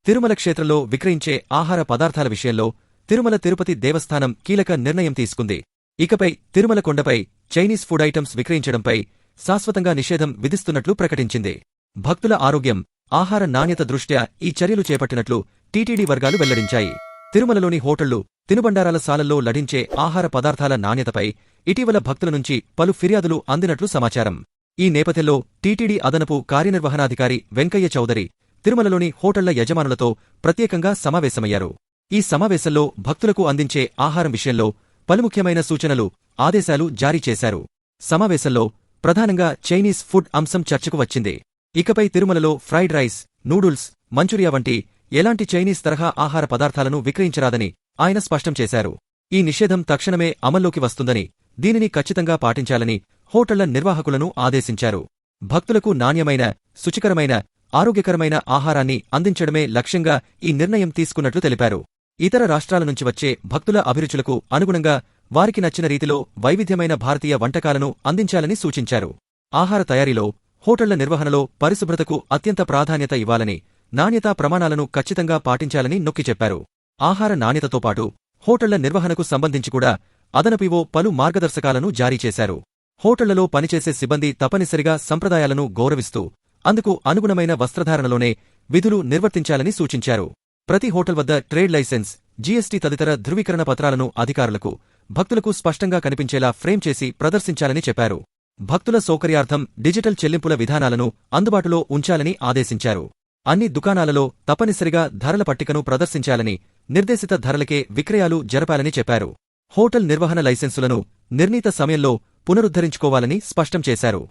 తిరుమల క్షేత్రంలో విక్రయించే ఆహార పదార్థాల విషయంలో తిరుమల తిరుపతి దేవస్థానం కీలక నిర్ణయం తీసుకుంది. ఇకపై తిరుమల కొండపై చైనీస్ ఫుడ్ ఐటమ్స్ విక్రయించడంపై శాశ్వతంగా నిషేధం విధిస్తున్నట్లు ప్రకటించింది. భక్తుల ఆరోగ్యం, ఆహార నాణ్యత దృష్ట్యా ఈ చర్యలు చేపట్టినట్లు టీటీడీ వర్గాలు వెల్లడించాయి. తిరుమలలోని హోటళ్లు, తినుబండారాల సాలల్లో లభించే ఆహార పదార్థాల నాణ్యతపై ఇటీవల భక్తుల నుంచి పలు ఫిర్యాదులు అందినట్లు సమాచారం. ఈ నేపథ్యంలో టీటీడీ అదనపు కార్యనిర్వహణాధికారి వెంకయ్య చౌదరి తిరుమలలోని హోటళ్ల యజమానులతో ప్రత్యేకంగా సమావేశమయ్యారు. ఈ సమావేశంలో భక్తులకు అందించే ఆహారం విషయంలో పలు ముఖ్యమైన సూచనలు, ఆదేశాలు జారీ చేశారు. సమావేశంలో ప్రధానంగా చైనీస్ ఫుడ్ అంశం చర్చకు వచ్చింది. ఇకపై తిరుమలలో ఫ్రైడ్ రైస్, నూడుల్స్, మంచూరియా వంటి ఎలాంటి చైనీస్ తరహా ఆహార పదార్థాలను విక్రయించరాదని ఆయన స్పష్టం చేశారు. ఈ నిషేధం తక్షణమే అమల్లోకి వస్తుందని, దీనిని ఖచ్చితంగా పాటించాలని హోటళ్ల నిర్వాహకులను ఆదేశించారు. భక్తులకు నాణ్యమైన, శుచికరమైన, ఆరోగ్యకరమైన ఆహారాన్ని అందించడమే లక్ష్యంగా ఈ నిర్ణయం తీసుకున్నట్లు తెలిపారు. ఇతర రాష్ట్రాల నుంచి వచ్చే భక్తుల అభిరుచులకు అనుగుణంగా వారికి నచ్చిన రీతిలో వైవిధ్యమైన భారతీయ వంటకాలను అందించాలని సూచించారు. ఆహార తయారీలో, హోటళ్ల నిర్వహణలో పరిశుభ్రతకు అత్యంత ప్రాధాన్యత ఇవ్వాలని, నాణ్యతా ప్రమాణాలను ఖచ్చితంగా పాటించాలని నొక్కి చెప్పారు. ఆహార నాణ్యతతో పాటు హోటళ్ల నిర్వహణకు సంబంధించి కూడా అదనపివో పలు మార్గదర్శకాలను జారీ చేశారు. హోటళ్లలో పనిచేసే సిబ్బంది తప్పనిసరిగా సంప్రదాయాలను గౌరవిస్తూ అందుకు అనుగుణమైన వస్త్రధారణలోనే విధులు నిర్వర్తించాలని సూచించారు. ప్రతి హోటల్ వద్ద ట్రేడ్ లైసెన్స్, జీఎస్టీ తదితర ధృవీకరణ పత్రాలను అధికారులకు, భక్తులకు స్పష్టంగా కనిపించేలా ఫ్రేమ్ చేసి ప్రదర్శించాలని చెప్పారు. భక్తుల సౌకర్యార్థం డిజిటల్ చెల్లింపుల విధానాలను అందుబాటులో ఉంచాలని ఆదేశించారు. అన్ని దుకాణాలలో తప్పనిసరిగా ధరల పట్టికను ప్రదర్శించాలని, నిర్దేశిత ధరలకే విక్రయాలు జరపాలని చెప్పారు. హోటల్ నిర్వహణ లైసెన్సులను నిర్ణీత సమయంలో పునరుద్ధరించుకోవాలని స్పష్టం చేశారు.